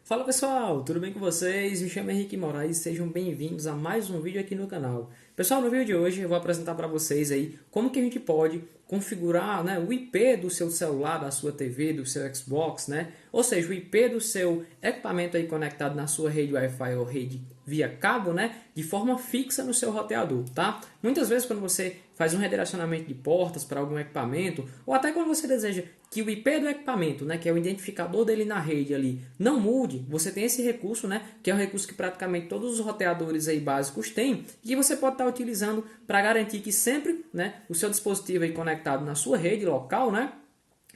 Fala pessoal, tudo bem com vocês? Me chamo Henrique Moraes, sejam bem-vindos a mais um vídeo aqui no canal. Pessoal, no vídeo de hoje eu vou apresentar para vocês aí como que a gente pode configurar, o IP do seu celular, da sua TV, do seu Xbox, ou seja, o IP do seu equipamento aí conectado na sua rede Wi-Fi ou rede via cabo, de forma fixa no seu roteador, tá? Muitas vezes quando você faz um redirecionamento de portas para algum equipamento, ou até quando você deseja que o IP do equipamento, que é o identificador dele na rede ali, não mude, você tem esse recurso, que é um recurso que praticamente todos os roteadores aí básicos têm, e que você pode estar utilizando para garantir que sempre, o seu dispositivo aí conectado na sua rede local,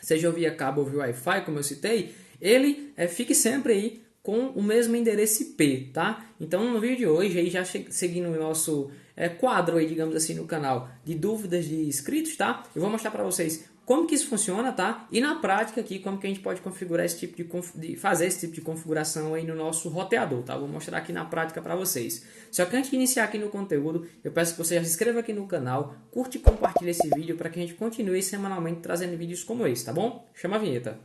seja via cabo ou via Wi-Fi, como eu citei, ele fique sempre aí com o mesmo endereço IP, tá? Então no vídeo de hoje, aí já seguindo o nosso quadro aí, digamos assim, no canal de dúvidas de inscritos, tá? Eu vou mostrar para vocês como que isso funciona, tá? E na prática aqui, como que a gente pode configurar esse tipo fazer esse tipo de configuração aí no nosso roteador, tá? Vou mostrar aqui na prática para vocês. Só que antes de iniciar aqui no conteúdo, eu peço que você já se inscreva aqui no canal, curte e compartilhe esse vídeo para que a gente continue semanalmente trazendo vídeos como esse, tá bom? Chama a vinheta.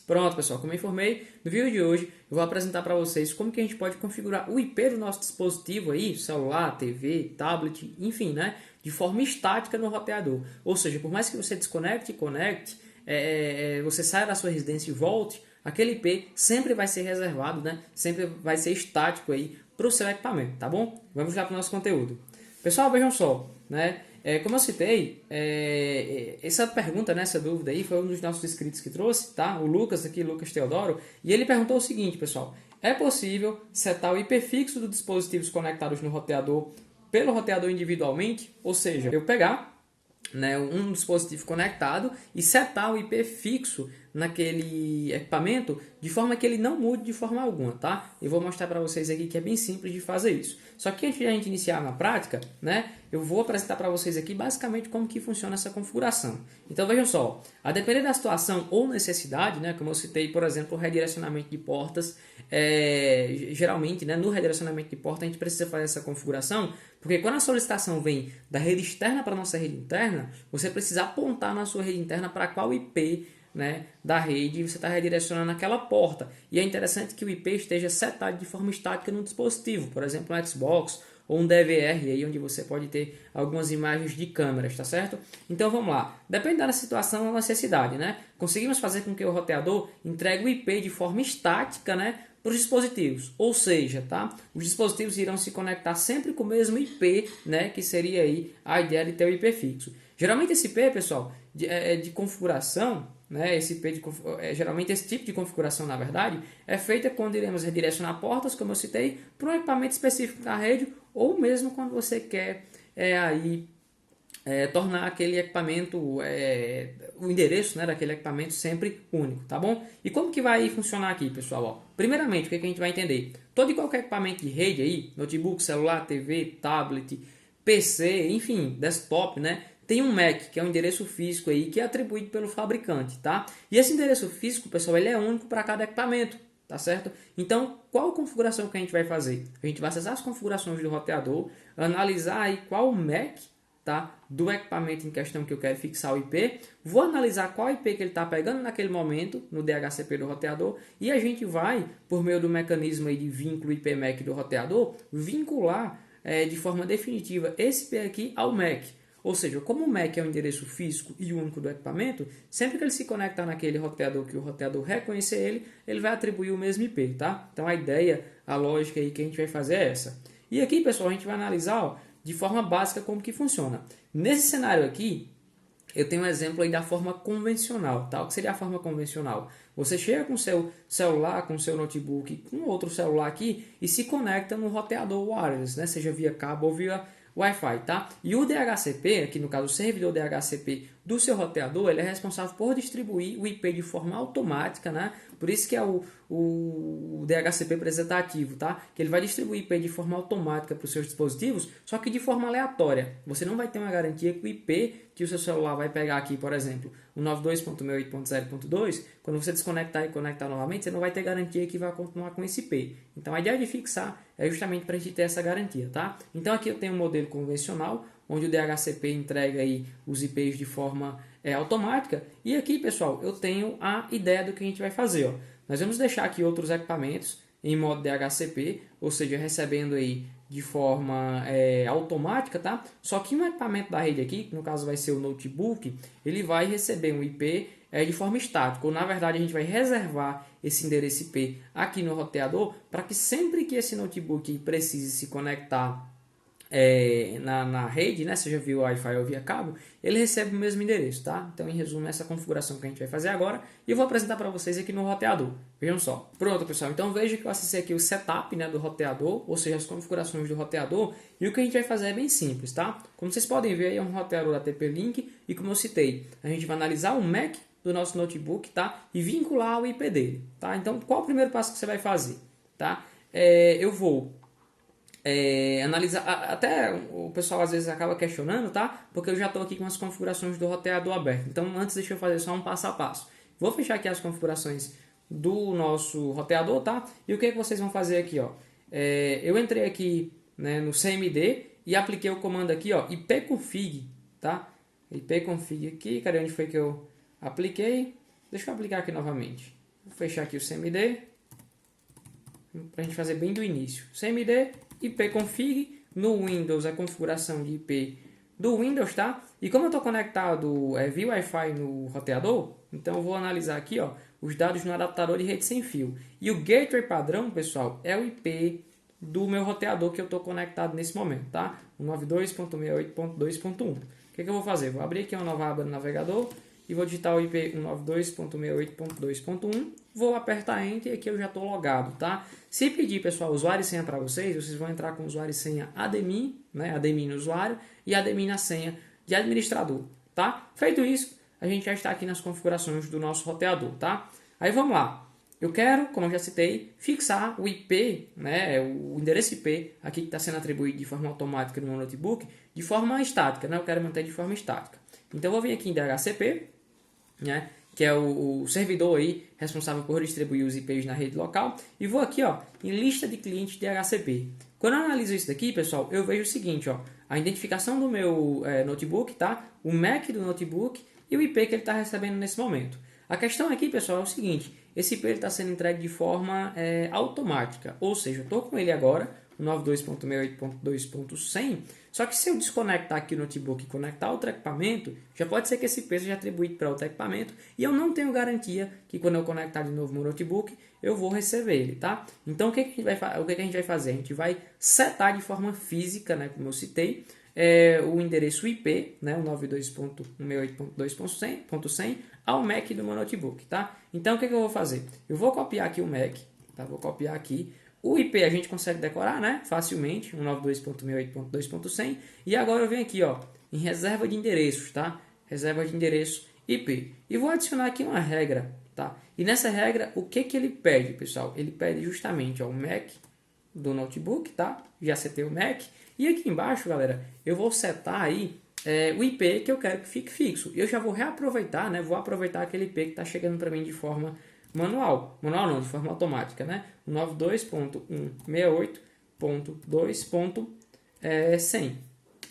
Pronto, pessoal, como eu informei, no vídeo de hoje eu vou apresentar para vocês como que a gente pode configurar o IP do nosso dispositivo aí, celular, TV, tablet, enfim, de forma estática no roteador. Ou seja, por mais que você desconecte e conecte, você saia da sua residência e volte, aquele IP sempre vai ser reservado, sempre vai ser estático aí para o seu equipamento, tá bom? Vamos lá para o nosso conteúdo. Pessoal, vejam só, como eu citei, essa pergunta, essa dúvida aí, foi um dos nossos inscritos que trouxe, tá? O Lucas aqui, Lucas Teodoro, e ele perguntou o seguinte, pessoal: é possível setar o IP fixo dos dispositivos conectados no roteador pelo roteador individualmente? Ou seja, eu pegar um dispositivo conectado e setar o IP fixo naquele equipamento de forma que ele não mude de forma alguma, tá? Eu vou mostrar para vocês aqui que é bem simples de fazer isso. Só que antes de a gente iniciar na prática, eu vou apresentar para vocês aqui basicamente como que funciona essa configuração. Então vejam só, a depender da situação ou necessidade, como eu citei, por exemplo, o redirecionamento de portas, geralmente, no redirecionamento de porta a gente precisa fazer essa configuração, porque quando a solicitação vem da rede externa para a nossa rede interna, você precisa apontar na sua rede interna para qual IP da rede você está redirecionando aquela porta. E é interessante que o IP esteja setado de forma estática no dispositivo, por exemplo, um Xbox ou um DVR, aí onde você pode ter algumas imagens de câmeras, tá certo? Então vamos lá, depende da situação ou necessidade, conseguimos fazer com que o roteador entregue o IP de forma estática, para os dispositivos, ou seja, os dispositivos irão se conectar sempre com o mesmo IP, que seria aí a ideia de ter o IP fixo. Geralmente esse IP, pessoal, de configuração, geralmente esse tipo de configuração, na verdade, é feita quando iremos redirecionar portas, como eu citei, para um equipamento específico da rede, ou mesmo quando você quer tornar aquele equipamento, o endereço daquele equipamento sempre único, tá bom? E como que vai funcionar aqui, pessoal? Ó, primeiramente, o que a gente vai entender? Todo e qualquer equipamento de rede aí, notebook, celular, TV, tablet, PC, enfim, desktop, tem um MAC, que é um endereço físico aí, que é atribuído pelo fabricante, tá? E esse endereço físico, pessoal, ele é único para cada equipamento, tá certo? Então, qual a configuração que a gente vai fazer? A gente vai acessar as configurações do roteador, analisar aí qual o MAC, do equipamento em questão que eu quero fixar o IP, vou analisar qual IP que ele está pegando naquele momento no DHCP do roteador e a gente vai, por meio do mecanismo aí de vínculo IP-MAC do roteador, vincular de forma definitiva esse IP aqui ao MAC. Ou seja, como o MAC é o endereço físico e único do equipamento, sempre que ele se conectar naquele roteador que o roteador reconhecer ele vai atribuir o mesmo IP, tá? Então a ideia, a lógica aí que a gente vai fazer é essa. E aqui, pessoal, a gente vai analisar, de forma básica como que funciona. Nesse cenário aqui, eu tenho um exemplo aí da forma convencional, tá? O que seria a forma convencional? Você chega com o seu celular, com o seu notebook, com outro celular aqui e se conecta no roteador wireless, seja via cabo ou via Wi-Fi, tá? E o DHCP, aqui no caso o servidor DHCP do seu roteador, ele é responsável por distribuir o IP de forma automática, né? Por isso que é o DHCP representativo, tá? Que ele vai distribuir IP de forma automática para os seus dispositivos, só que de forma aleatória. Você não vai ter uma garantia que o IP que o seu celular vai pegar aqui, por exemplo, o 92.168.0.2, quando você desconectar e conectar novamente, você não vai ter garantia que vai continuar com esse IP. Então a ideia de fixar é justamente para a gente ter essa garantia, tá? Então aqui eu tenho um modelo convencional, onde o DHCP entrega aí os IPs de forma automática. E aqui, pessoal, eu tenho a ideia do que a gente vai fazer. Ó. Nós vamos deixar aqui outros equipamentos em modo DHCP, ou seja, recebendo aí de forma automática, tá? Só que um equipamento da rede aqui, que no caso vai ser o notebook, ele vai receber um IP de forma estática, ou na verdade a gente vai reservar esse endereço IP aqui no roteador, para que sempre que esse notebook precise se conectar na rede, né, seja via Wi-Fi ou via cabo, ele recebe o mesmo endereço, tá? Então, em resumo, essa configuração que a gente vai fazer agora e eu vou apresentar para vocês aqui no roteador. Vejam só. Pronto, pessoal. Então, veja que eu acessei aqui o setup, né, do roteador, ou seja, as configurações do roteador, e o que a gente vai fazer é bem simples, tá? Como vocês podem ver, aí é um roteador da TP-Link e, como eu citei, a gente vai analisar o MAC do nosso notebook, tá? E vincular o IP dele, tá? Então, qual o primeiro passo que você vai fazer, tá? Eu vou analisar, até o pessoal às vezes acaba questionando, tá? Porque eu já estou aqui com as configurações do roteador aberto. Então, antes deixa eu fazer só um passo a passo. Vou fechar aqui as configurações do nosso roteador, tá? E o que vocês vão fazer aqui, ó? Eu entrei aqui, né, no CMD e apliquei o comando aqui, ó, ipconfig, tá? Ipconfig aqui, cadê onde foi que eu apliquei? Deixa eu aplicar aqui novamente. Vou fechar aqui o CMD para a gente fazer bem do início. CMD ipconfig, no Windows a configuração de IP do Windows, tá? E como eu estou conectado via Wi-Fi no roteador, então eu vou analisar aqui, ó, os dados no adaptador de rede sem fio. E o gateway padrão, pessoal, é o IP do meu roteador que eu estou conectado nesse momento, tá? O 92.168.2.1. O que eu vou fazer? Vou abrir aqui uma nova aba no navegador e vou digitar o IP 192.168.2.1, vou apertar Enter e aqui eu já estou logado, tá? Se pedir, pessoal, usuário e senha para vocês vão entrar com usuário e senha admin, né? Admin no usuário e admin na senha de administrador, tá? Feito isso, a gente já está aqui nas configurações do nosso roteador, tá? Aí vamos lá. Eu quero, como eu já citei, fixar o IP, né, o endereço IP aqui que está sendo atribuído de forma automática no meu notebook, de forma estática, né? Eu quero manter de forma estática. Então eu vou vir aqui em DHCP, né, que é o servidor aí responsável por distribuir os IPs na rede local, e vou aqui, ó, em lista de clientes de DHCP. Quando eu analiso isso daqui, pessoal, eu vejo o seguinte, ó, a identificação do meu notebook, tá? O MAC do notebook e o IP que ele está recebendo nesse momento. A questão aqui, pessoal, é o seguinte, esse IP está sendo entregue de forma automática, ou seja, eu estou com ele agora, o 92.168.2.100, só que se eu desconectar aqui o notebook e conectar outro equipamento, já pode ser que esse IP seja atribuído para outro equipamento e eu não tenho garantia que quando eu conectar de novo meu notebook, eu vou receber ele, tá? Então, o que a gente vai fazer? A gente vai setar de forma física, né, como eu citei, o endereço IP, né, o 92.168.2.100 ao MAC do meu notebook, tá? Então, o que eu vou fazer? Eu vou copiar aqui o MAC, tá? Vou copiar aqui. O IP a gente consegue decorar, né? Facilmente, 192.168.2.100. E agora eu venho aqui, ó, em reserva de endereços, tá? Reserva de endereço IP. E vou adicionar aqui uma regra, tá? E nessa regra, o que ele pede, pessoal? Ele pede justamente, ó, o MAC do notebook, tá? Já setei o MAC. E aqui embaixo, galera, eu vou setar aí o IP que eu quero que fique fixo. Eu já vou reaproveitar, né? Vou aproveitar aquele IP que está chegando para mim de forma manual não, de forma automática, né? 92.168.2.100,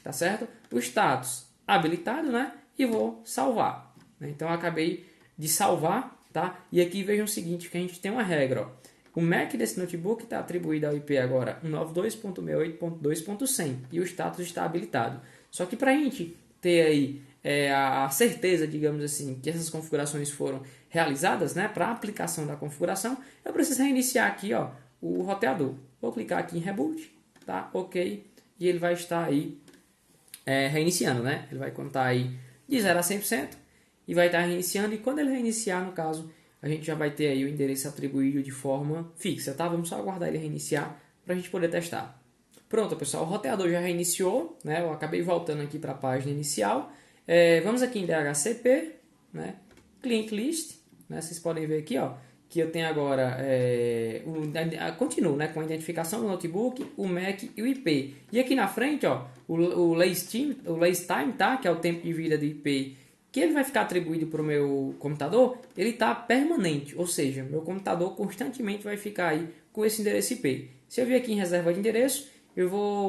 tá certo? O status habilitado, né? E vou salvar. Então, eu acabei de salvar, tá? E aqui vejam o seguinte, que a gente tem uma regra, ó. O MAC desse notebook está atribuído ao IP agora 192.168.2.100 e o status está habilitado. Só que para a gente ter aí a certeza, digamos assim, que essas configurações foram realizadas, né, para a aplicação da configuração, eu preciso reiniciar aqui, ó, o roteador. Vou clicar aqui em Reboot, tá? Ok, e ele vai estar aí reiniciando, né? Ele vai contar aí de 0 a 100% e vai estar reiniciando, e quando ele reiniciar, no caso, a gente já vai ter aí o endereço atribuído de forma fixa, tá? Vamos só aguardar ele reiniciar para a gente poder testar. Pronto, pessoal, o roteador já reiniciou, né? Eu acabei voltando aqui para a página inicial. Vamos aqui em DHCP, né? Client List, né? Vocês podem ver aqui, ó, que eu tenho agora, continuo, né, com a identificação do notebook, o MAC e o IP. E aqui na frente, ó, o last time, tá? Que é o tempo de vida do IP, que ele vai ficar atribuído para o meu computador, ele está permanente, ou seja, meu computador constantemente vai ficar aí com esse endereço IP. Se eu vir aqui em reserva de endereço,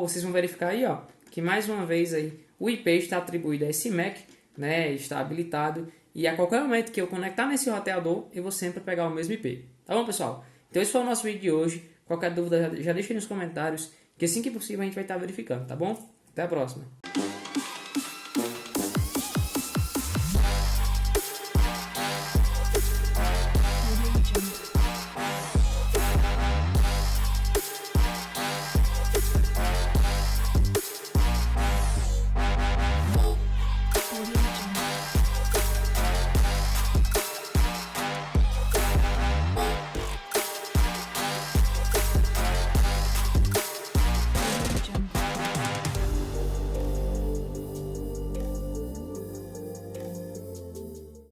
vocês vão verificar aí, ó, que mais uma vez aí o IP está atribuído a esse MAC, né, está habilitado, e a qualquer momento que eu conectar nesse roteador, eu vou sempre pegar o mesmo IP. Tá bom, pessoal? Então esse foi o nosso vídeo de hoje. Qualquer dúvida já deixa aí nos comentários, que assim que possível a gente vai estar verificando, tá bom? Até a próxima!